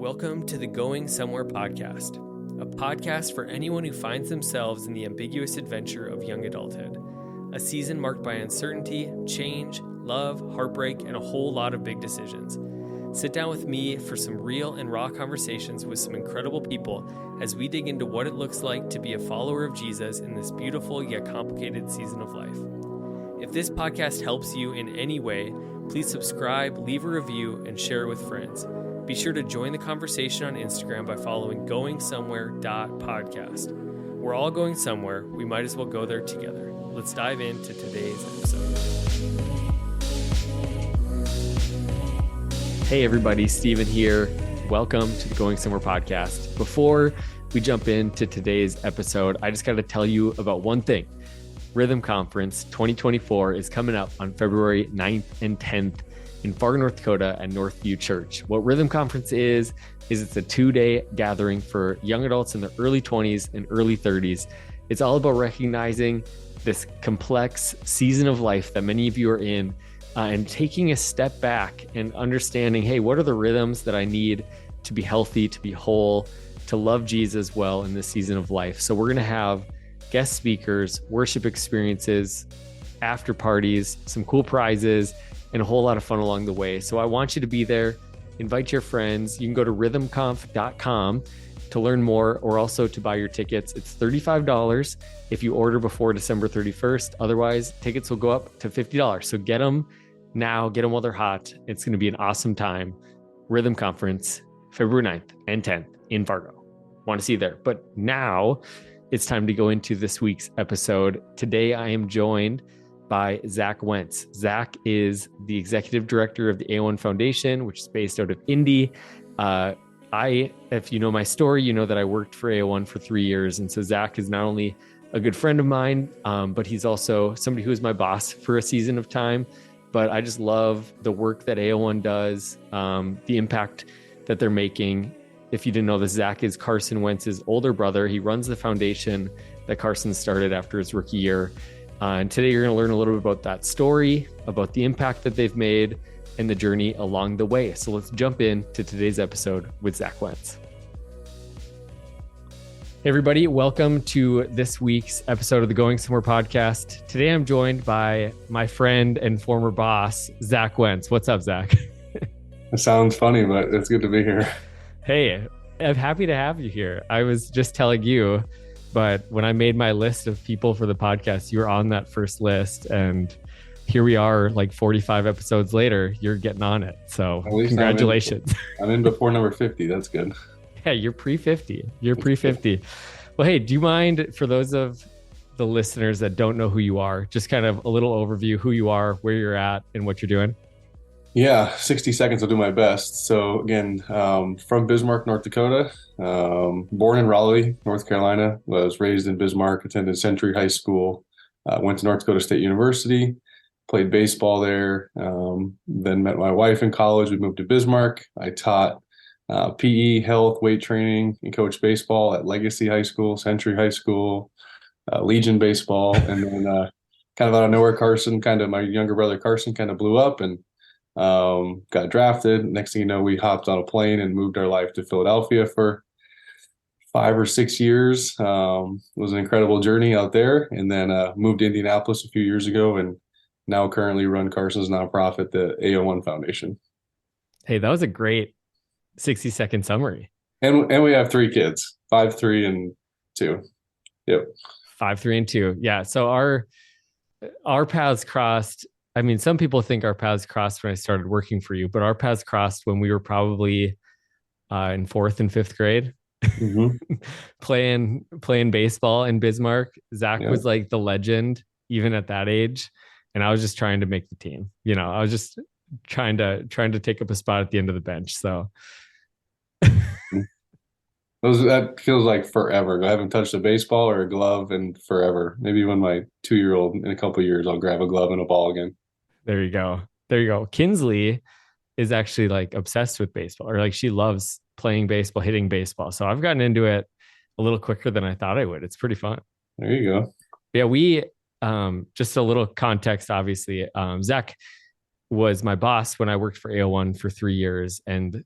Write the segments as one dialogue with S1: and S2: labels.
S1: Welcome to the Going Somewhere podcast, a podcast for anyone who finds themselves in the ambiguous adventure of young adulthood, a season marked by uncertainty, change, love, heartbreak, and a whole lot of big decisions. Sit down with me for some real and raw conversations with some incredible people as we dig into what it looks like to be a follower of Jesus in this beautiful yet complicated season of life. If this podcast helps you in any way, please subscribe, leave a review, and share it with friends. Be sure to join the conversation on Instagram by following goingsomewhere.podcast. We're all going somewhere. We might as well go there together. Let's dive into today's episode. Hey everybody, Steven here. Welcome to the Going Somewhere podcast. Before we jump into today's episode, I just got to tell you about one thing. Rhythm Conference 2024 is coming up on February 9th and 10th in Fargo, North Dakota at Northview Church. What Rhythm Conference is it's a 2-day gathering for young adults in their early 20s and early 30s. It's all about recognizing this complex season of life that many of you are in and taking a step back and understanding, hey, what are the rhythms that I need to be healthy, to be whole, to love Jesus well in this season of life? So we're going to have guest speakers, worship experiences, after parties, some cool prizes, and a whole lot of fun along the way. So I want you to be there. Invite your friends. You can go to rhythmconf.com to learn more or also to buy your tickets. It's $35 if you order before December 31st. Otherwise, tickets will go up to $50. So get them now, get them while they're hot. It's going to be an awesome time. Rhythm Conference, February 9th and 10th in Fargo. Want to see you there. But now it's time to go into this week's episode. Today, I am joined by Zach Wentz. Zach is the executive director of the AO1 Foundation, which is based out of Indie. If you know my story, you know that I worked for AO1 for 3 years. And so Zach is not only a good friend of mine, but he's also somebody who was my boss for a season of time. But I just love the work that AO1 does, the impact that they're making. If you didn't know this, Zach is Carson Wentz's older brother. He runs the foundation that Carson started after his rookie year. And today you're going to learn a little bit about that story, about the impact that they've made, and the journey along the way. So let's jump into today's episode with Zach Wentz. Hey everybody, welcome to this week's episode of the Going Somewhere podcast. Today I'm joined by my friend and former boss, Zach Wentz. What's up, Zach?
S2: It sounds funny, but it's good to be here.
S1: Hey, I'm happy to have you here. I was just telling you, but when I made my list of people for the podcast, you were on that first list. And here we are, like 45 episodes later, you're getting on it. So congratulations.
S2: I'm in before number 50. That's good.
S1: Yeah, you're pre-50. You're pre-50. Well, hey, do you mind, for those of the listeners that don't know who you are, just kind of a little overview, who you are, where you're at, and what you're doing?
S2: Yeah, 60 seconds, I'll do my best. So again, from Bismarck, North Dakota, born in Raleigh, North Carolina, was raised in Bismarck, attended Century High School, went to North Dakota State University, played baseball there, then met my wife in college. We moved to Bismarck. I taught PE, health, weight training, and coached baseball at Legacy High School, Century High School, Legion Baseball. And then kind of out of nowhere, my younger brother Carson kind of blew up and got drafted. Next thing you know, we hopped on a plane and moved our life to Philadelphia for 5 or 6 years. It was an incredible journey out there, and then moved to Indianapolis a few years ago, and now currently run Carson's nonprofit, the AO1 Foundation.
S1: Hey, that was a great 60-second summary.
S2: And we have 3 kids, 5, 3, and 2. Yep.
S1: 5, 3, and 2. Yeah. So our paths crossed. I mean, some people think our paths crossed when I started working for you, but our paths crossed when we were probably in 4th and 5th grade, playing baseball in Bismarck. Zach was like the legend, even at that age, and I was just trying to make the team. You know, I was just trying to take up a spot at the end of the bench. So
S2: that feels like forever. I haven't touched a baseball or a glove in forever. Maybe when my 2-year-old in a couple of years, I'll grab a glove and a ball again.
S1: There you go. Kinsley is actually like obsessed with baseball, or like she loves playing baseball, hitting baseball. So I've gotten into it a little quicker than I thought I would. It's pretty fun.
S2: There you go.
S1: Yeah. We, just a little context, obviously, Zach, was my boss when I worked for AO1 for 3 years. And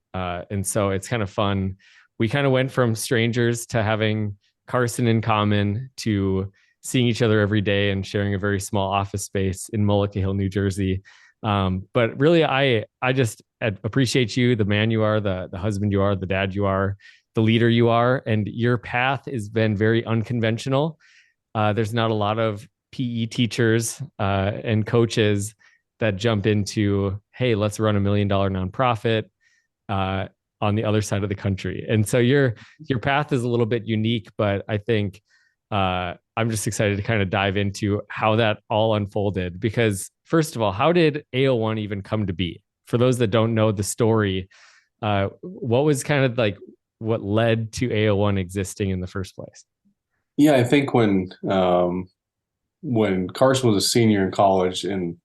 S1: so it's kind of fun. We kind of went from strangers to having Carson in common to seeing each other every day and sharing a very small office space in Mullica Hill, New Jersey. But really, I just appreciate you, the man you are, the husband you are, the dad you are, the leader you are, and your path has been very unconventional. There's not a lot of PE teachers and coaches that jump into, hey, let's run $1 million nonprofit on the other side of the country. And so your path is a little bit unique, but I think I'm just excited to kind of dive into how that all unfolded. Because first of all, how did AO1 even come to be? For those that don't know the story, what was kind of like what led to AO1 existing in the first place?
S2: Yeah, I think when Carson was a senior in college and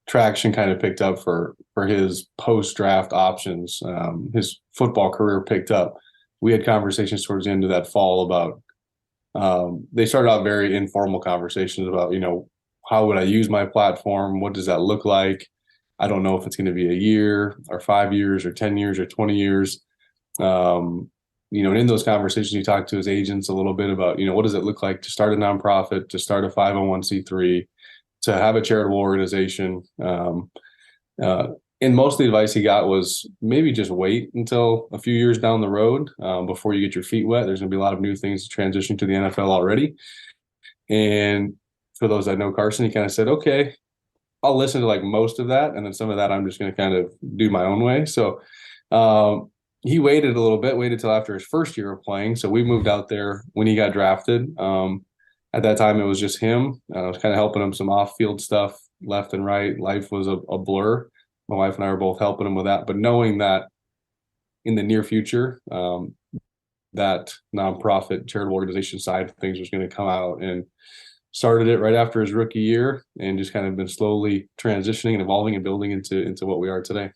S2: traction kind of picked up for his post-draft options, his football career picked up. We had conversations towards the end of that fall about they started out very informal conversations about, how would I use my platform? What does that look like? I don't know if it's going to be a year or 5 years or 10 years or 20 years. And in those conversations, you talk to his agents a little bit about, what does it look like to start a nonprofit, to start a 501c3, to have a charitable organization. And most of the advice he got was maybe just wait until a few years down the road before you get your feet wet. There's going to be a lot of new things to transition to the NFL already. And for those that know Carson, he kind of said, okay, I'll listen to like most of that. And then some of that I'm just going to kind of do my own way. So he waited a little bit, waited till after his first year of playing. So we moved out there when he got drafted. At that time, it was just him. I was kind of helping him some off-field stuff left and right. Life was a blur. My wife and I were both helping him with that. But knowing that in the near future, that nonprofit charitable organization side of things was going to come out, and started it right after his rookie year, and just kind of been slowly transitioning and evolving and building into what we are today.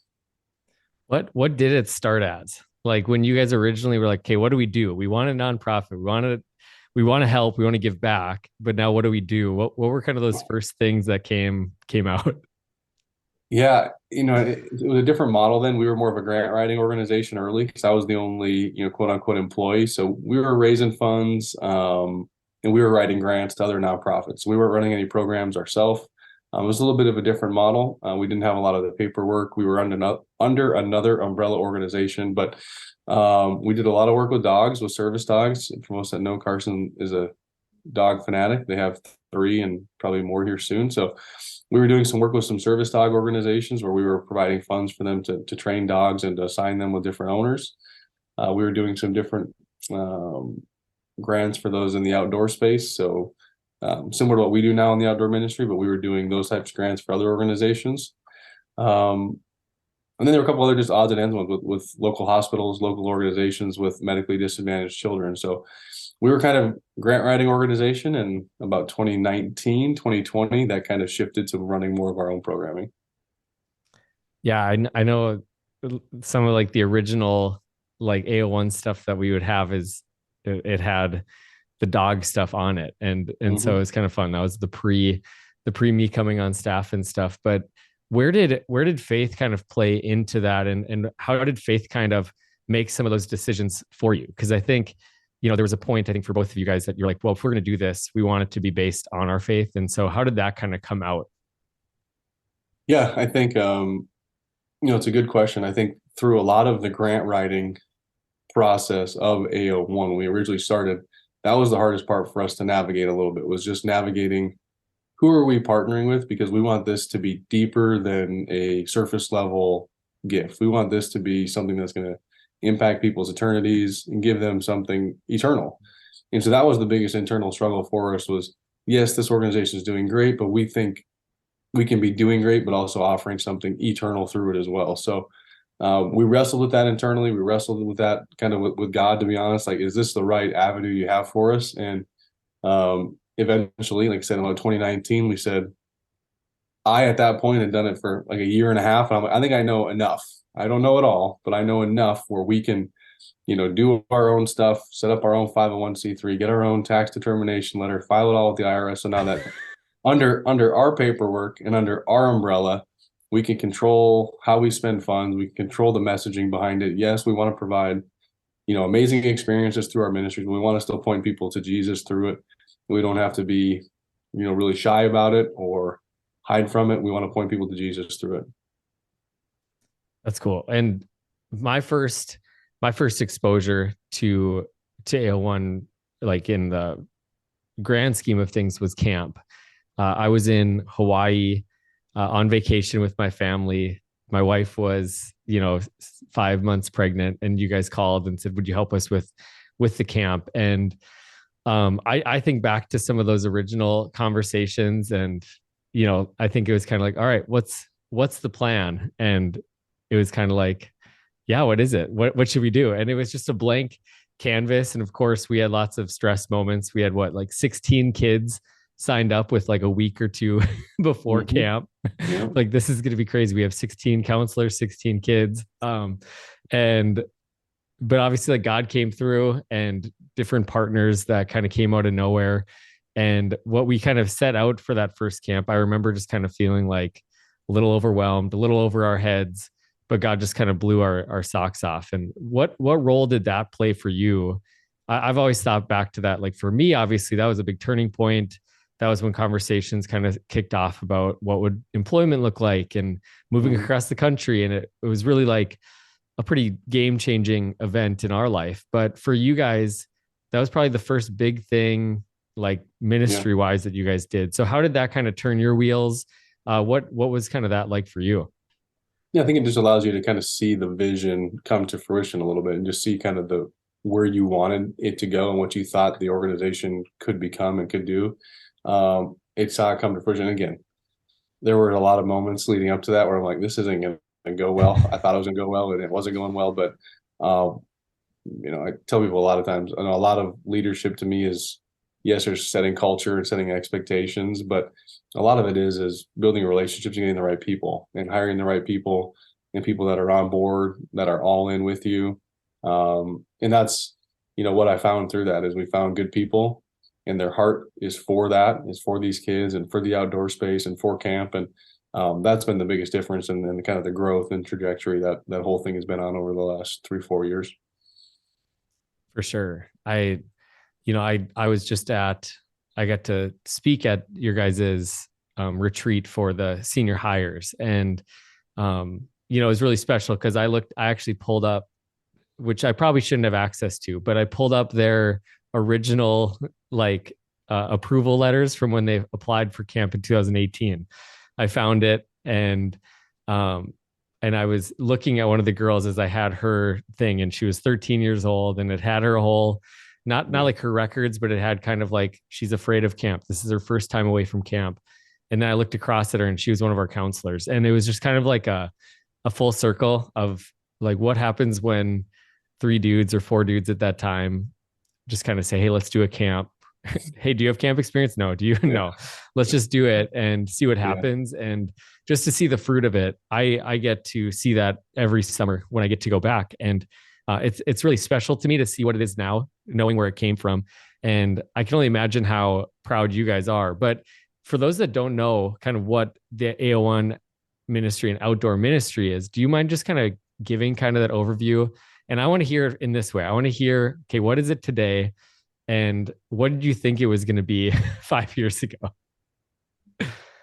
S1: What did it start as? Like when you guys originally were like, okay, what do we do? We want a nonprofit. We want to help. We want to give back. But now what do we do? What were kind of those first things that came out?
S2: Yeah, it was a different model then. We were more of a grant writing organization early because I was the only, quote unquote employee. So we were raising funds and we were writing grants to other nonprofits. We weren't running any programs ourselves. It was a little bit of a different model. We didn't have a lot of the paperwork. We were under another umbrella organization, but we did a lot of work with dogs, with service dogs. For most that know, Carson is a dog fanatic. They have 3 and probably more here soon. So we were doing some work with some service dog organizations where we were providing funds for them to train dogs and to assign them with different owners. We were doing some different grants for those in the outdoor space. So similar to what we do now in the outdoor ministry, but we were doing those types of grants for other organizations. And then there were a couple other just odds and ends ones with local hospitals, local organizations with medically disadvantaged children. So we were kind of grant writing organization, and about 2019, 2020, that kind of shifted to running more of our own programming.
S1: Yeah, I know some of like the original like AO1 stuff that we would have is it had the dog stuff on it. And so it was kind of fun. That was the pre me coming on staff and stuff. But where did faith kind of play into that? And how did faith kind of make some of those decisions for you? Because I think, there was a point, I think, for both of you guys that you're like, well, if we're going to do this, we want it to be based on our faith. And so how did that kind of come out?
S2: Yeah, I think, it's a good question. I think through a lot of the grant writing process of AO1, when we originally started, that was the hardest part for us to navigate a little bit, was just navigating who are we partnering with, because we want this to be deeper than a surface level gift. We want this to be something that's going to impact people's eternities and give them something eternal. And so that was the biggest internal struggle for us was, yes, this organization is doing great, but we think we can be doing great, but also offering something eternal through it as well. So we wrestled with that internally. We wrestled with that kind of with God, to be honest. Like, is this the right avenue you have for us? And eventually, like I said, in about 2019, we said, I, at that point, had done it for like a year and a half. And I'm like, I think I know enough. I don't know it all, but I know enough where we can, do our own stuff, set up our own 501c3, get our own tax determination letter, file it all with the IRS. So now that under our paperwork and under our umbrella, we can control how we spend funds. We can control the messaging behind it. Yes, we want to provide, amazing experiences through our ministries. We want to still point people to Jesus through it. We don't have to be, really shy about it or hide from it. We want to point people to Jesus through it.
S1: That's cool. And my first exposure to AO1, like in the grand scheme of things, was camp. I was in Hawaii on vacation with my family. My wife was, 5 months pregnant, and you guys called and said, "Would you help us with the camp?" And I think back to some of those original conversations, and I think it was kind of like, all right, what's the plan? And it was kind of like, yeah, what is it? What should we do? And it was just a blank canvas. And of course, we had lots of stress moments. We had like 16 kids signed up with like a week or two before camp.
S2: Yeah.
S1: Like, this is going to be crazy. We have 16 counselors, 16 kids. But obviously, like, God came through, and different partners that kind of came out of nowhere. And what we kind of set out for that first camp, I remember just kind of feeling like a little overwhelmed, a little over our heads, but God just kind of blew our socks off. And what role did that play for you? I've always thought back to that. Like, for me, obviously, that was a big turning point. That was when conversations kind of kicked off about what would employment look like and moving across the country. And it was really like a pretty game-changing event in our life. But for you guys, that was probably the first big thing, like ministry-wise, that you guys did. So how did that kind of turn your wheels? What was kind of that like for you?
S2: Yeah, I think it just allows you to kind of see the vision come to fruition a little bit, and just see kind of where you wanted it to go and what you thought the organization could become and could do. It saw it come to fruition. Again, there were a lot of moments leading up to that where I'm like, this isn't going to go well. I thought it was going to go well, and it wasn't going well. But I tell people a lot of times, a lot of leadership to me is, yes, there's setting culture and setting expectations, but a lot of it is building relationships and getting the right people and hiring the right people, and people that are on board, that are all in with you. And that's, what I found through that is we found good people, and their heart is for these kids and for the outdoor space and for camp. And that's been the biggest difference in kind of the growth and trajectory that whole thing has been on over the last 3-4 years.
S1: For sure. I was just I got to speak at your guys's retreat for the senior hires. And, it was really special because I actually pulled up, which I probably shouldn't have access to, but I pulled up their original approval letters from when they applied for camp in 2018. I found it, and I was looking at one of the girls as I had her thing, and she was 13 years old, and it had her whole, not like her records, but it had kind of like, she's afraid of camp. This is her first time away from camp. And then I looked across at her, and she was one of our counselors. And it was just kind of like a full circle of like, what happens when 3 dudes or 4 dudes at that time just kind of say, hey, let's do a camp. Hey, do you have camp experience? No. Do you? Yeah. No. Let's just do it and see what happens. Yeah. And just to see the fruit of it, I get to see that every summer when I get to go back. And it's really special to me to see what it is now, knowing where it came from. And I can only imagine how proud you guys are. But for those that don't know kind of what the AO1 ministry and outdoor ministry is, do you mind just kind of giving kind of that overview? And I want to hear it in this way. I want to hear, okay, what is it today? And what did you think it was going to be 5 years ago?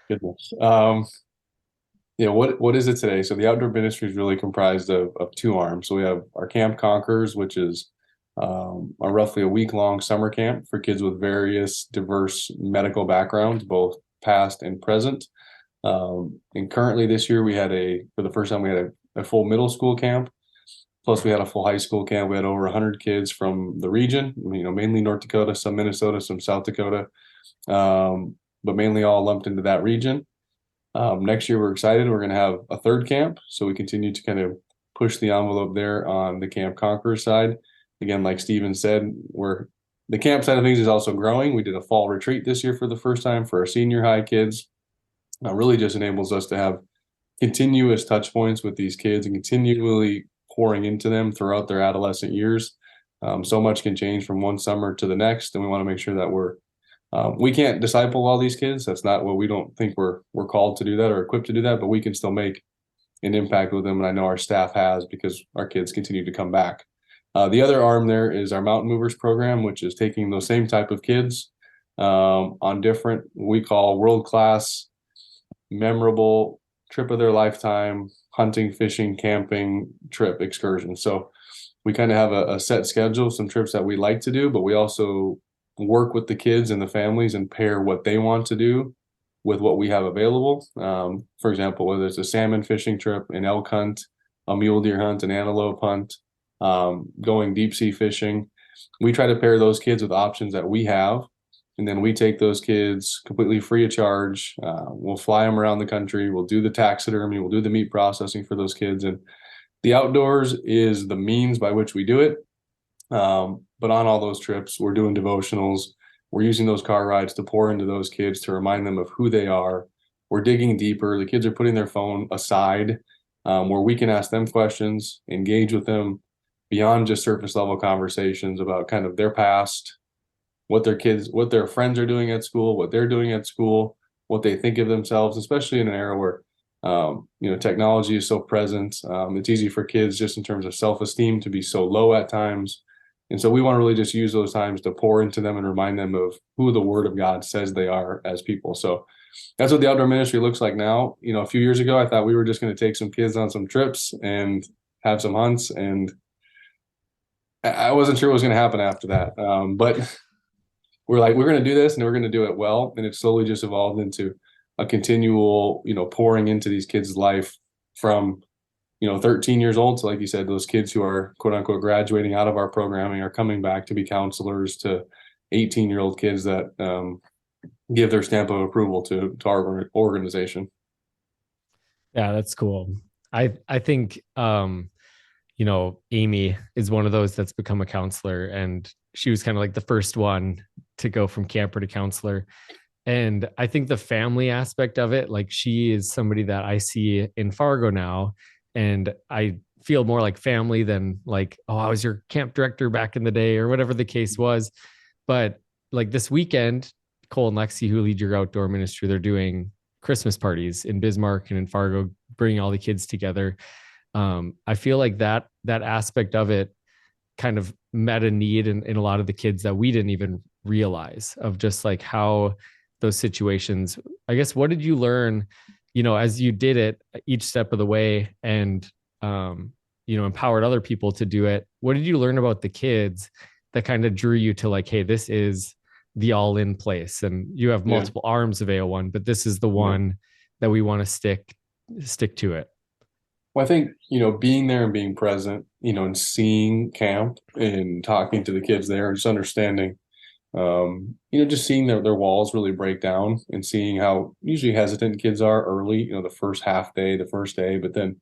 S2: Goodness. What is it today? So the outdoor ministry is really comprised of 2 arms. So we have our Camp Conquerors, which is roughly a week-long summer camp for kids with various diverse medical backgrounds, both past and present. And currently this year for the first time, we had a full middle school camp. Plus we had a full high school camp. We had over 100 kids from the region, mainly North Dakota, some Minnesota, some South Dakota, but mainly all lumped into that region. Next year, we're excited. We're going to have a 3rd camp. So we continue to kind of push the envelope there on the Camp Conqueror side. Again, like Steven said, the camp side of things is also growing. We did a fall retreat this year for the first time for our senior high kids. Really just enables us to have continuous touch points with these kids and continually pouring into them throughout their adolescent years. So much can change from one summer to the next, and we want to make sure that we're We can't disciple all these kids. That's not what we don't think we're called to do that or equipped to do that, but we can still make an impact with them. And I know our staff has because our kids continue to come back. The other arm there is our Mountain Movers program, which is taking those same type of kids on different, we call world-class, memorable trip of their lifetime, hunting, fishing, camping, trip excursion. So we kind of have a set schedule, some trips that we like to do, but we also work with the kids and the families and pair what they want to do with what we have available. For example, whether it's a salmon fishing trip, an elk hunt, a mule deer hunt, an antelope hunt, going deep sea fishing, we try to pair those kids with options that we have. And then we take those kids completely free of charge. We'll fly them around the country. We'll do the taxidermy. We'll do the meat processing for those kids. And the outdoors is the means by which we do it. But on all those trips, we're doing devotionals. We're using those car rides to pour into those kids to remind them of who they are. We're digging deeper. The kids are putting their phone aside where we can ask them questions, engage with them beyond just surface level conversations about kind of their past, what their friends are doing at school, what they're doing at school, what they think of themselves, especially in an era where technology is so present. It's easy for kids just in terms of self-esteem to be so low at times. And so we want to really just use those times to pour into them and remind them of who the Word of God says they are as people. So that's what the outdoor ministry looks like now. A few years ago, I thought we were just going to take some kids on some trips and have some hunts. And I wasn't sure what was going to happen after that. But we're like, we're going to do this and we're going to do it well. And it slowly just evolved into a continual, pouring into these kids' life from 13 years old. So like you said, those kids who are quote unquote graduating out of our programming are coming back to be counselors, to 18-year-old kids that give their stamp of approval to our organization.
S1: Yeah, that's cool. I think, Amy is one of those that's become a counselor, and she was kind of like the first one to go from camper to counselor. And I think the family aspect of it, like she is somebody that I see in Fargo now, and I feel more like family than like, oh, I was your camp director back in the day or whatever the case was. But like this weekend, Cole and Lexi, who lead your outdoor ministry, they're doing Christmas parties in Bismarck and in Fargo, bringing all the kids together. I feel like that aspect of it kind of met a need in a lot of the kids that we didn't even realize, of just like how those situations, I guess, what did you learn, as you did it each step of the way and, empowered other people to do it? What did you learn about the kids that kind of drew you to like, hey, this is the all in place, and you have multiple arms of AO1, but this is the one that we want to stick to it?
S2: Well, I think, being there and being present, and seeing camp and talking to the kids there and just understanding, just seeing their walls really break down and seeing how usually hesitant kids are early, the first half day, the first day, but then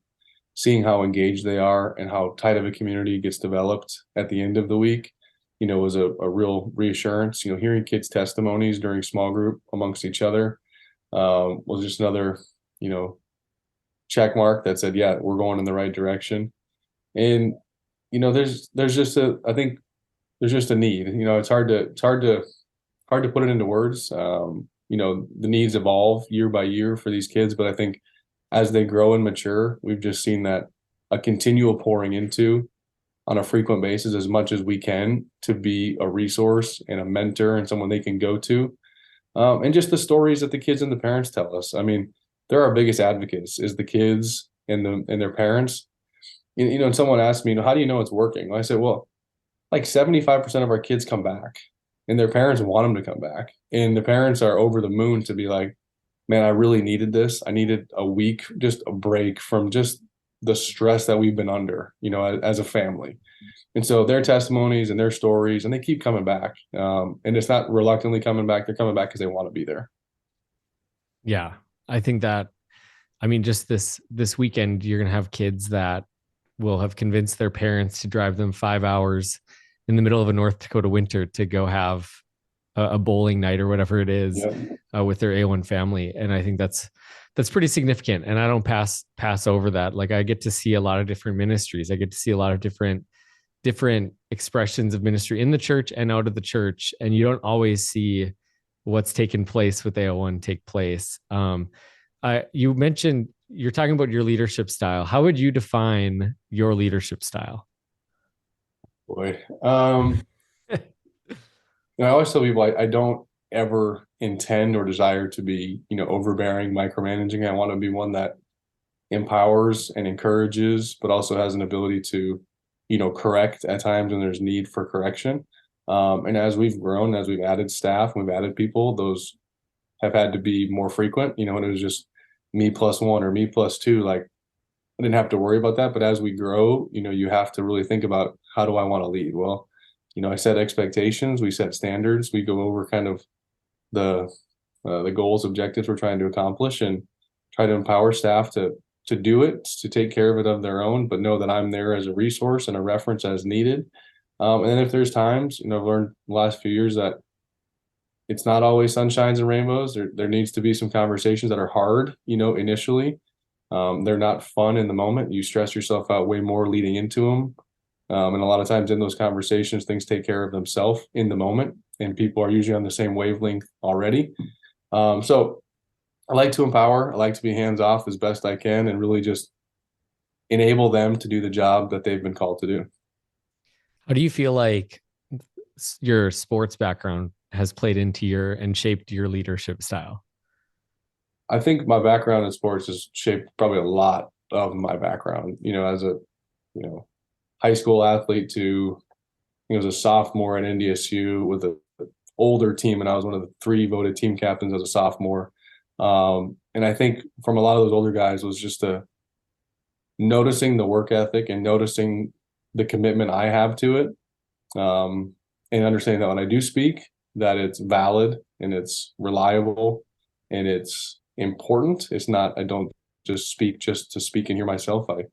S2: seeing how engaged they are and how tight of a community gets developed at the end of the week, was a real reassurance. Hearing kids' testimonies during small group amongst each other was just another, check mark that said, yeah, we're going in the right direction. And, there's just I think there's just a need, it's hard to put it into words. The needs evolve year by year for these kids, but I think as they grow and mature, we've just seen that a continual pouring into on a frequent basis as much as we can to be a resource and a mentor and someone they can go to. And just the stories that the kids and the parents tell us. I mean, they're our biggest advocates, is the kids and their parents. And someone asked me, how do you know it's working? Well, I said, well, like 75% of our kids come back and their parents want them to come back. And the parents are over the moon to be like, man, I really needed this. I needed a week, just a break from just the stress that we've been under, as a family. And so their testimonies and their stories, and they keep coming back. And it's not reluctantly coming back. They're coming back because they want to be there.
S1: Yeah. I think that, just this weekend, you're going to have kids that will have convinced their parents to drive them 5 hours in the middle of a North Dakota winter to go have a bowling night or whatever it is with their A1 family. And I think that's pretty significant. And I don't pass over that. Like, I get to see a lot of different ministries. I get to see a lot of different expressions of ministry in the church and out of the church. And you don't always see what's taken place with AO1 take place. You mentioned you're talking about your leadership style. How would you define your leadership style?
S2: Boy. I always tell people I don't ever intend or desire to be, overbearing, micromanaging. I want to be one that empowers and encourages, but also has an ability to, correct at times when there's need for correction. And as we've grown, as we've added staff, we've added people, those have had to be more frequent. When it was just me plus one or me plus two, like I didn't have to worry about that. But as we grow, you have to really think about, how do I want to lead? Well, I set expectations, we set standards, we go over kind of the goals, objectives we're trying to accomplish, and try to empower staff to do it, to take care of it of their own, but know that I'm there as a resource and a reference as needed. And then if there's times, I've learned the last few years that it's not always sunshines and rainbows. There needs to be some conversations that are hard, initially. They're not fun in the moment. You stress yourself out way more leading into them. And a lot of times in those conversations, things take care of themselves in the moment, and people are usually on the same wavelength already. So I like to empower. I like to be hands off as best I can and really just enable them to do the job that they've been called to do.
S1: How do you feel like your sports background has played into and shaped your leadership style?
S2: I think my background in sports has shaped probably a lot of my background, as a, high school athlete to, as a sophomore at NDSU with an older team. And I was one of the 3 voted team captains as a sophomore. And I think from a lot of those older guys was just noticing the work ethic and noticing the commitment I have to it. And understanding that when I do speak, that it's valid and it's reliable and it's important. It's not, I don't just speak just to speak and hear myself. I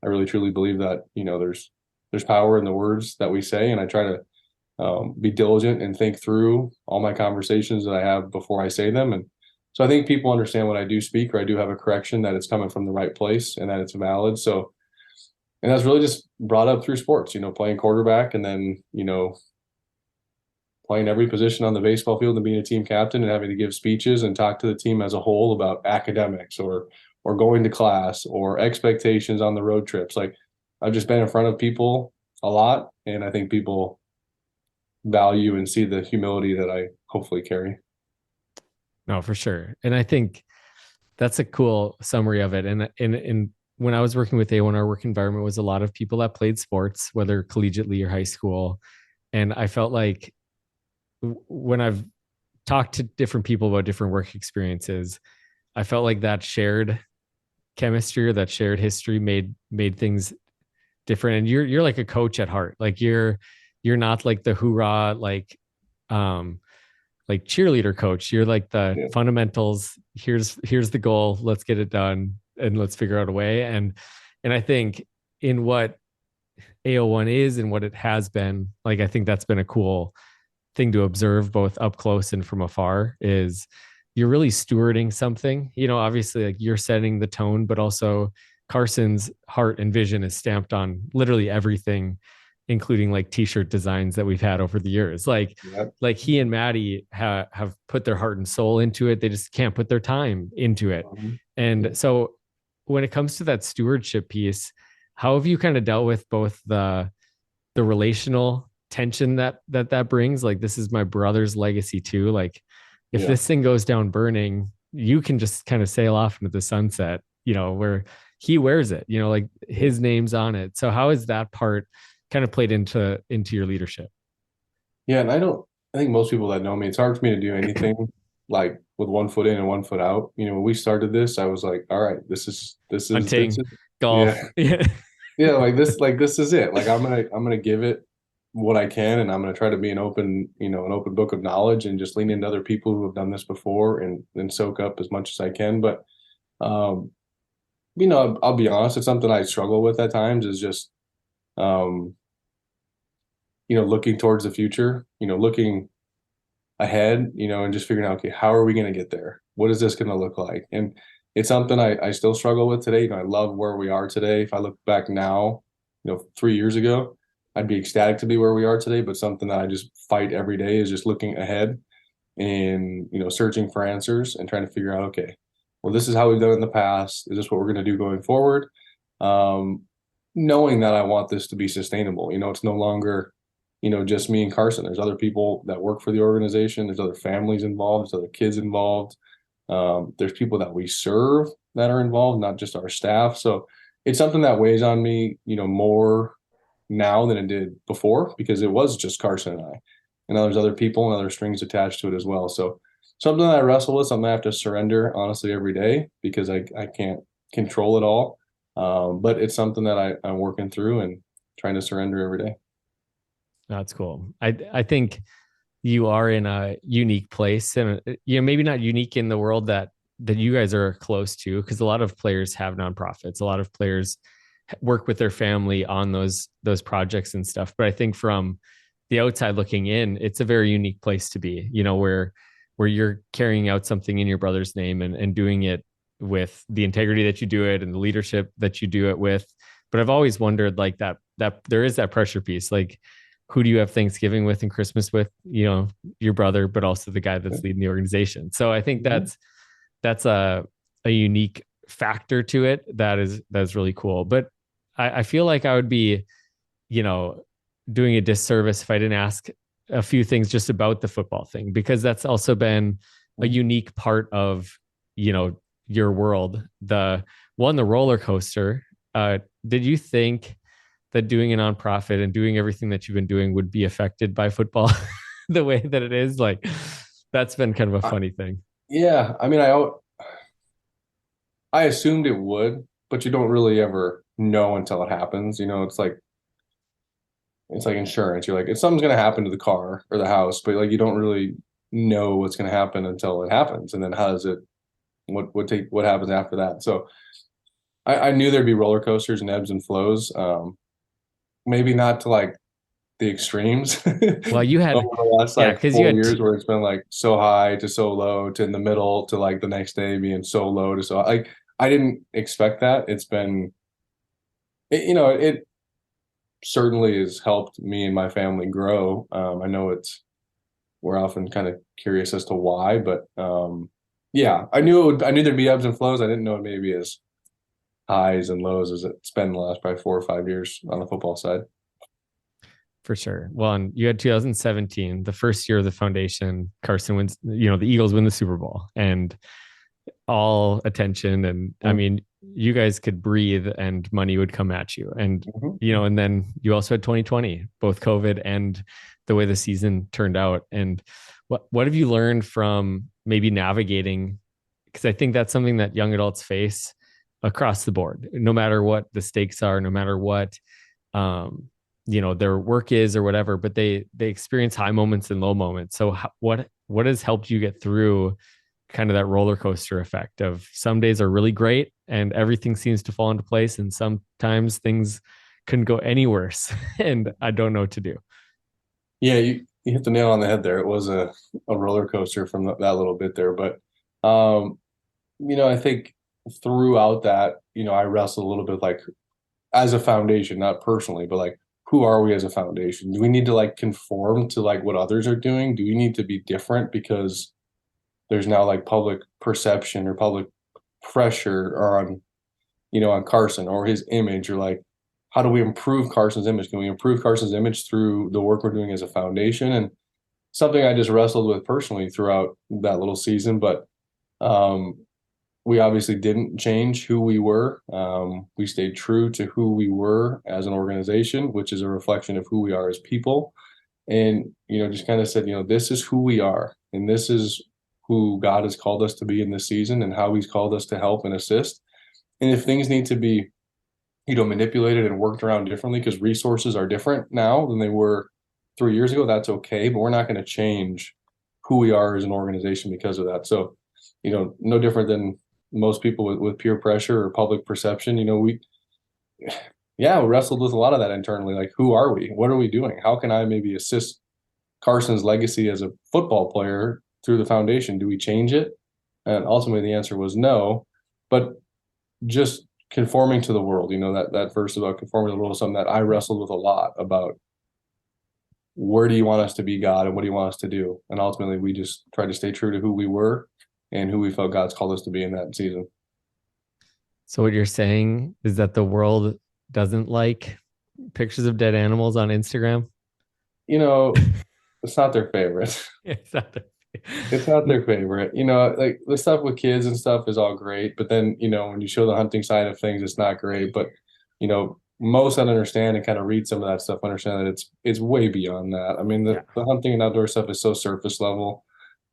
S2: really truly believe that, there's power in the words that we say. And I try to be diligent and think through all my conversations that I have before I say them. And so I think people understand when I do speak or I do have a correction, that it's coming from the right place and that it's valid. So, and that's really just brought up through sports, playing quarterback and then, playing every position on the baseball field and being a team captain and having to give speeches and talk to the team as a whole about academics or going to class or expectations on the road trips. Like I've just been in front of people a lot, and I think people value and see the humility that I hopefully carry.
S1: No, for sure. And I think that's a cool summary of it. And when I was working with AO1, our work environment was a lot of people that played sports, whether collegiately or high school. And I felt like when I've talked to different people about different work experiences, I felt like that shared chemistry or that shared history made things different. And you're like a coach at heart. Like you're not like the hoorah, like cheerleader coach. You're like the fundamentals. Here's the goal. Let's get it done and let's figure out a way. And I think in what AO1 is and what it has been, like, I think that's been a cool thing to observe both up close and from afar is you're really stewarding something, obviously like you're setting the tone, but also Carson's heart and vision is stamped on literally everything, including like t-shirt designs that we've had over the years. Like he and Maddie have put their heart and soul into it. They just can't put their time into it. And so when it comes to that stewardship piece, how have you kind of dealt with both the relational tension that brings? Like, this is my brother's legacy too. Like if this thing goes down burning, you can just kind of sail off into the sunset, where he wears it, like his name's on it. So how is that part kind of played into your leadership?
S2: Yeah. And I think most people that know me, it's hard for me to do anything like with one foot in and one foot out. When we started this, I was like, all right, this is
S1: Hunting, golf.
S2: Yeah. Yeah. Like this is it. Like I'm going to give it what I can, and I'm going to try to be an open book of knowledge and just lean into other people who have done this before and soak up as much as I can. But, I'll be honest, it's something I struggle with at times is just, looking towards the future, looking ahead, and just figuring out, okay, how are we going to get there? What is this going to look like? And it's something I still struggle with today. I love where we are today. If I look back now, 3 years ago, I'd be ecstatic to be where we are today, but something that I just fight every day is just looking ahead. in, searching for answers and trying to figure out, okay, well, this is how we've done it in the past. Is this what we're going to do going forward? Um, Knowing that I want this to be sustainable. It's no longer, just me and Carson. There's other people that work for the organization. There's other families involved. There's other kids involved. There's people that we serve that are involved, not just our staff. So it's something that weighs on me, more now than it did before, because it was just Carson and I. And now there's other people and other strings attached to it as well. So something that I wrestle with, something I have to surrender honestly every day, because I can't control it all. But it's something that I'm working through and trying to surrender every day.
S1: That's cool. I think you are in a unique place, and maybe not unique in the world that you guys are close to, because a lot of players have nonprofits. A lot of players work with their family on those projects and stuff. But I think from the outside looking in, it's a very unique place to be, where you're carrying out something in your brother's name and doing it with the integrity that you do it and the leadership that you do it with. But I've always wondered, like, that there is that pressure piece. Like, who do you have Thanksgiving with and Christmas with? Your brother, but also the guy that's leading the organization. So I think that's a unique factor to it that's really cool. But I feel like I would be, doing a disservice if I didn't ask a few things just about the football thing, because that's also been a unique part of, your world. The roller coaster. Did you think that doing a nonprofit and doing everything that you've been doing would be affected by football the way that it is? Like, that's been kind of a funny thing.
S2: Yeah. I mean, I assumed it would, but you don't really ever know until it happens. It's like insurance. You're like, if something's going to happen to the car or the house, but like, you don't really know what's going to happen until it happens. And then what happens after that? So I knew there'd be roller coasters and ebbs and flows. Maybe not to like the extremes.
S1: Well, you had,
S2: over the last like
S1: because you
S2: 4 years, where it's been like so high to so low to in the middle to like the next day being so low to so, like, I didn't expect that. It's been, it certainly has helped me and my family grow. I know we're often kind of curious as to why, but yeah, I knew there'd be ebbs and flows. I didn't know it maybe as highs and lows as it's been the last probably 4 or 5 years on the football side.
S1: For sure. Well, and you had 2017, the first year of the foundation. Carson wins, the Eagles win the Super Bowl, and all attention. And I mean, you guys could breathe and money would come at you. And, and then you also had 2020, both COVID and the way the season turned out. And what have you learned from maybe navigating? Because I think that's something that young adults face across the board, no matter what the stakes are, no matter what, their work is or whatever, but they experience high moments and low moments. So what has helped you get through kind of that roller coaster effect of some days are really great and everything seems to fall into place, and sometimes things couldn't go any worse and I don't know what to do?
S2: Yeah, you hit the nail on the head there. It was a roller coaster from that little bit there, but I think throughout that, I wrestled a little bit, like, as a foundation, not personally, but like, who are we as a foundation? Do we need to like conform to like what others are doing? Do we need to be different because there's now like public perception or public pressure on Carson or his image, or like, how do we improve Carson's image? Can we improve Carson's image through the work we're doing as a foundation? And something I just wrestled with personally throughout that little season, but we obviously didn't change who we were. We stayed true to who we were as an organization, which is a reflection of who we are as people. And, just kind of said, this is who we are. And this is who God has called us to be in this season and how he's called us to help and assist. And if things need to be, manipulated and worked around differently because resources are different now than they were 3 years ago, that's okay. But we're not going to change who we are as an organization because of that. So, no different than most people with peer pressure or public perception, we wrestled with a lot of that internally. Like, who are we? What are we doing? How can I maybe assist Carson's legacy as a football player through the foundation? Do we change it? And ultimately the answer was no. But just conforming to the world, that verse about conforming to the world is something that I wrestled with a lot about. where do you want us to be, God, and what do you want us to do? And ultimately, we just tried to stay true to who we were and who we felt God's called us to be in that season.
S1: So what you're saying is that the world doesn't like pictures of dead animals on Instagram?
S2: You know, it's not their favorite.
S1: It's not the-
S2: It's not their favorite. Like the stuff with kids and stuff is all great, but then, when you show the hunting side of things, it's not great. But, most that understand and kind of read some of that stuff understand that it's way beyond that. I mean,
S1: Yeah,
S2: the hunting and outdoor stuff is so surface level.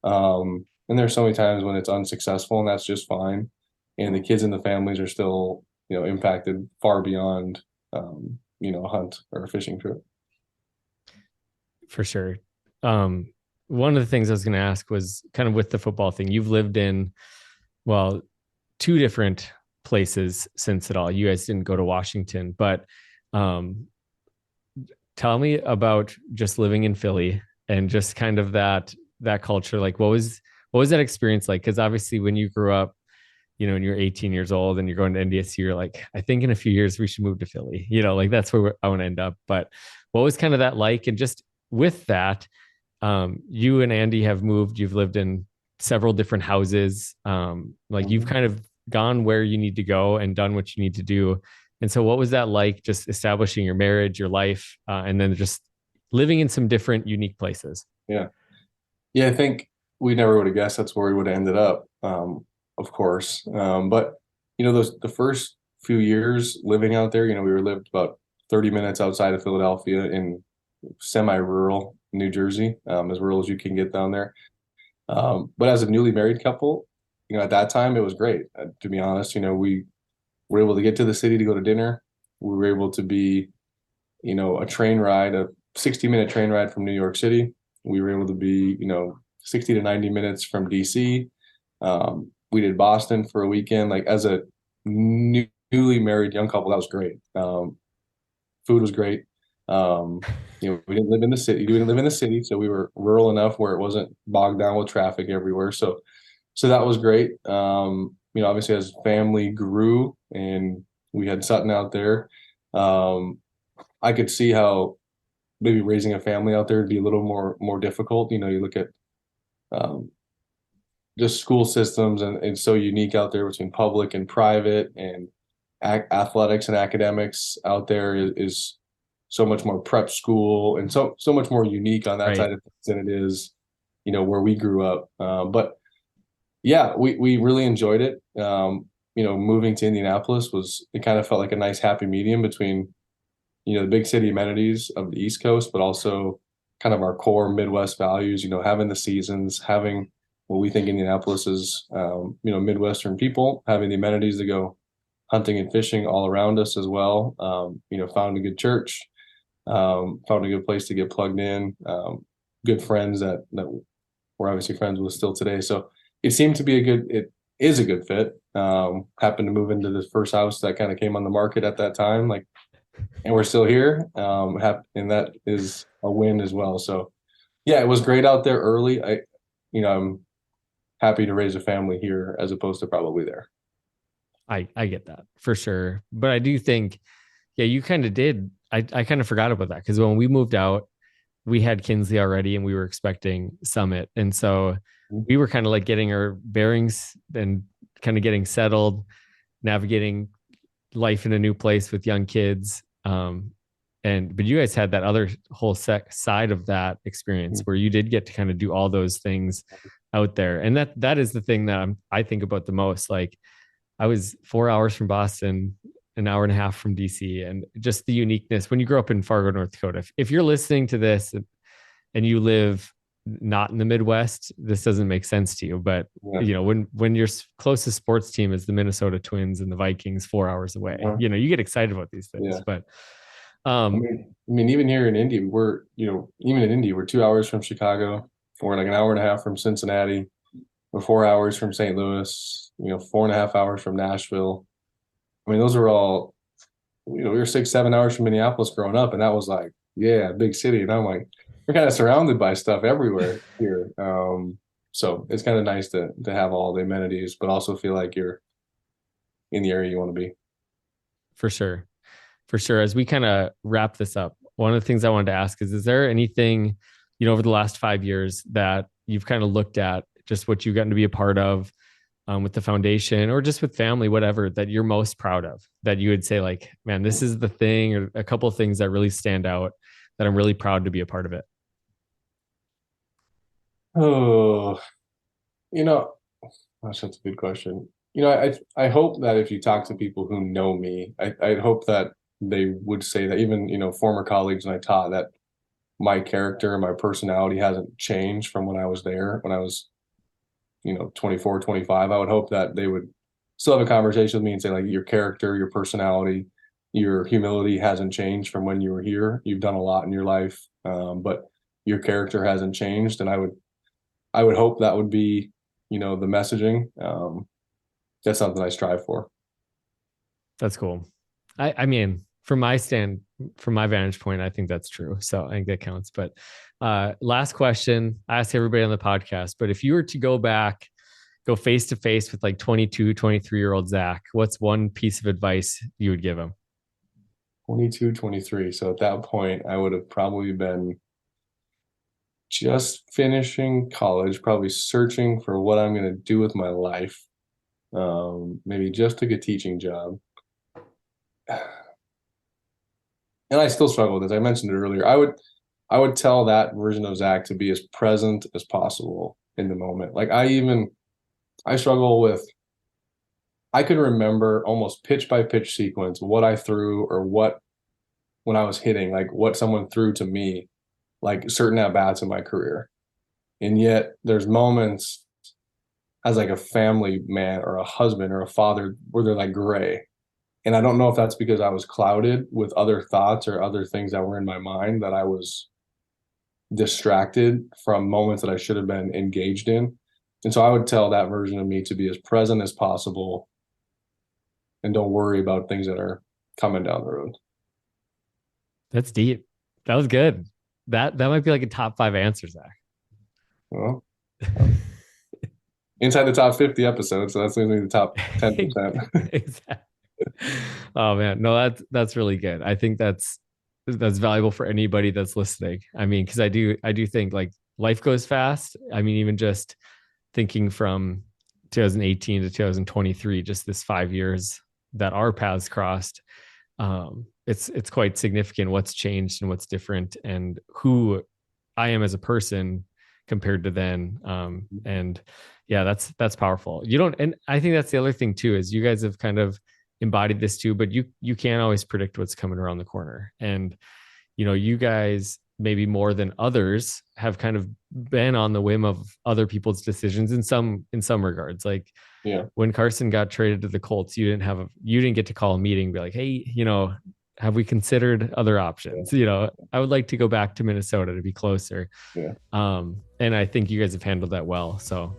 S2: And there's so many times when it's unsuccessful, and that's just fine. And the kids and the families are still, impacted far beyond a hunt or a fishing trip.
S1: for sure. One of the things I was going to ask was kind of with the football thing. You've lived in, well, two different places since it all. You guys didn't go to Washington, but um, tell me about just living in Philly and just kind of that culture. Like, what was that experience like? Because obviously, when you grew up, and you're 18 years old and you're going to NDSU, you're like, I think in a few years we should move to Philly. Like that's where I want to end up. But what was kind of that like? And just with that, you and Andie have moved. You've lived in several different houses. Like you've kind of gone where you need to go and done what you need to do. And so, what was that like? Just establishing your marriage, your life, and then just living in some different, unique places.
S2: Yeah. Yeah, I think we never would have guessed that's where we would have ended up, of course. But the first few years living out there, we lived about 30 minutes outside of Philadelphia in semi-rural New Jersey, as rural as you can get down there. But as a newly married couple, at that time it was great. To be honest, we were able to get to the city to go to dinner. We were able to be, a train ride, a 60-minute train ride from New York City. We were able to be, 60 to 90 minutes from DC. We did Boston for a weekend. Like as a newly married young couple, that was great. Food was great. We didn't live in the city. We didn't live in the city, so we were rural enough where it wasn't bogged down with traffic everywhere. So that was great. Obviously as family grew and we had Sutton out there, I could see how maybe raising a family out there would be a little more difficult. You look at just school systems and it's so unique out there between public and private, and athletics and academics out there is so much more prep school and so much more unique on that
S1: Right.
S2: side of things than it is, where we grew up. But yeah, we really enjoyed it. Moving to Indianapolis it kind of felt like a nice happy medium between, the big city amenities of the East Coast, but also kind of our core Midwest values, having the seasons, having what we think Indianapolis is, Midwestern people, having the amenities to go hunting and fishing all around us as well. Found a good church, found a good place to get plugged in, good friends that we're obviously friends with still today. So it seemed to be it is a good fit. Happened to move into the first house that kind of came on the market at that time, and we're still here. And that is a win as well. So yeah, it was great out there early. I'm happy to raise a family here as opposed to probably there.
S1: I get that for sure. But I do think, yeah, you kind of did. I kind of forgot about that because when we moved out, we had Kinsley already and we were expecting Summit. And so we were kind of like getting our bearings and kind of getting settled, navigating life in a new place with young kids. But you guys had that other whole side of that experience where you did get to kind of do all those things out there. And that is the thing that I think about the most. Like I was 4 hours from Boston, an hour and a half from DC, and just the uniqueness when you grow up in Fargo, North Dakota. If you're listening to this and you live not in the Midwest, this doesn't make sense to you. But when your closest sports team is the Minnesota Twins and the Vikings 4 hours away, you get excited about these things.
S2: Yeah.
S1: But
S2: I mean, even here in Indy, even in Indy, we're 2 hours from Chicago, we're like an hour and a half from Cincinnati, we're 4 hours from St. Louis, 4.5 hours from Nashville. I mean, those are all, we were 6-7 hours from Minneapolis growing up, and that was like, yeah, big city. And I'm like, we're kind of surrounded by stuff everywhere here. So it's kind of nice to have all the amenities, but also feel like you're in the area you want to be.
S1: For sure. As we kind of wrap this up, one of the things I wanted to ask is there anything, over the last 5 years that you've kind of looked at, just what you've gotten to be a part of with the foundation or just with family, whatever, that you're most proud of, that you would say like, man, this is the thing, or a couple of things that really stand out that I'm really proud to be a part of it?
S2: Oh, you know, gosh, that's a good question. I hope that if you talk to people who know me, I hope that they would say that, even, former colleagues when I taught, that my character and my personality hasn't changed from when I was there, when I was, 24, 25. I would hope that they would still have a conversation with me and say, like, your character, your personality, your humility hasn't changed from when you were here. You've done a lot in your life, but your character hasn't changed. And I would hope that would be, the messaging. That's something I strive for.
S1: That's cool. I mean, from my vantage point, I think that's true. So I think that counts. But last question, I ask everybody on the podcast, but if you were to go face to face with like 22, 23-year-old Zach, what's one piece of advice you would give him?
S2: 22, 23. So at that point, I would have probably been just finishing college, probably searching for what I'm going to do with my life. Maybe just took a teaching job. And I still struggle with this. I mentioned it earlier. I would tell that version of Zach to be as present as possible in the moment. Like I struggle with, I could remember almost pitch by pitch sequence what I threw, or when I was hitting, like what someone threw to me, like certain at-bats in my career. And yet there's moments as like a family man or a husband or a father where they're like gray. And I don't know if that's because I was clouded with other thoughts or other things that were in my mind, that I was distracted from moments that I should have been engaged in. And so I would tell that version of me to be as present as possible and don't worry about things that are coming down the road.
S1: That's deep. That was good. That might be like a top 5 answer, Zach.
S2: Well, inside the top 50 episodes, so that's only the top 10%.
S1: Exactly. Oh man, no, that's really good. I think that's valuable for anybody that's listening. I mean, because I do think like life goes fast. I mean, even just thinking from 2018 to 2023, just this 5 years that our paths crossed, it's quite significant what's changed and what's different, and who I am as a person compared to then. And yeah, that's powerful. And I think that's the other thing too, is you guys have kind of embodied this too, but you can't always predict what's coming around the corner. And, you guys, maybe more than others, have kind of been on the whim of other people's decisions in some regards. Like,
S2: yeah,
S1: when Carson got traded to the Colts, you didn't get to call a meeting and be like, hey, have we considered other options? I would like to go back to Minnesota to be closer.
S2: Yeah.
S1: And I think you guys have handled that well. So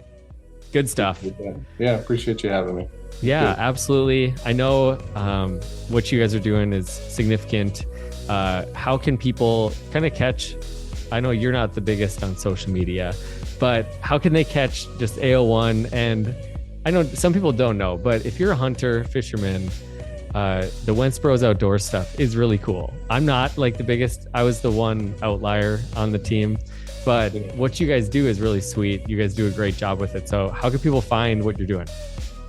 S1: good stuff.
S2: Yeah. Appreciate you having me.
S1: Yeah, absolutely. I know what you guys are doing is significant. How can people kind of catch, I know you're not the biggest on social media, but how can they catch just AO1? And I know some people don't know, but if you're a hunter, fisherman, the Wentz Bros Outdoors stuff is really cool. I'm not like the biggest, I was the one outlier on the team, but what you guys do is really sweet. You guys do a great job with it. So how can people find what you're doing?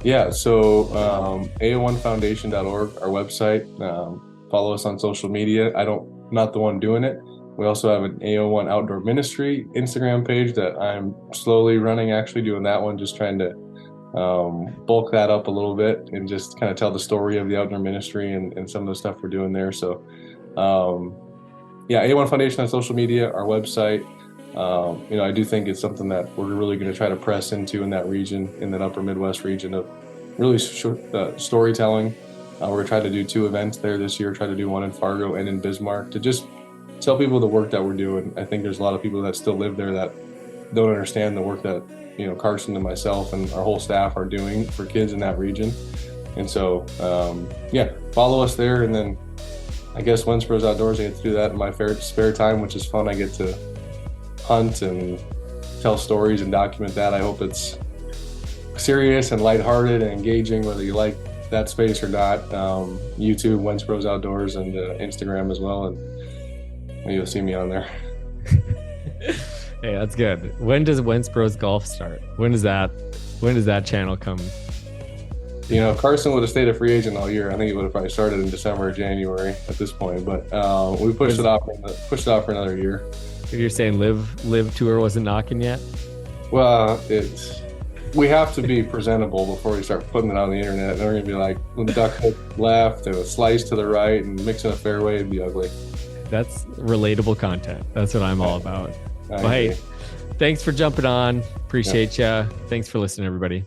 S2: Yeah, so AO1Foundation.org, our website. Follow us on social media. I'm not the one doing it. We also have an AO1 Outdoor Ministry Instagram page that I'm slowly running, actually doing that one, just trying to bulk that up a little bit and just kind of tell the story of the outdoor ministry and some of the stuff we're doing there. So yeah, AO1 Foundation on social media, our website. I do think it's something that we're really going to try to press into in that region, in that upper Midwest region, of really storytelling. We're going to try to do 2 events there this year, try to do one in Fargo and in Bismarck, to just tell people the work that we're doing. I think there's a lot of people that still live there that don't understand the work that, Carson and myself and our whole staff are doing for kids in that region. And so, yeah, follow us there. And then I guess Wentz Bros Outdoors, I get to do that in my spare time, which is fun. I get to hunt and tell stories and document that. I hope it's serious and lighthearted and engaging, whether you like that space or not. YouTube, Wentz Bros Outdoors, and Instagram as well. And You'll see me on there.
S1: Hey, that's good. When does Wentz Bros Golf start? When does that channel come?
S2: Carson would have stayed a free agent all year. I think it would have probably started in December or January at this point, but we pushed it off for another year.
S1: If you're saying live tour wasn't knocking yet?
S2: Well, we have to be presentable before we start putting it on the internet. They're going to be like, when the duck hook left and a slice to the right and mixing a fairway, it'd be ugly.
S1: That's relatable content. That's what I'm all about. Well, hey, thanks for jumping on. Appreciate you. Thanks for listening, everybody.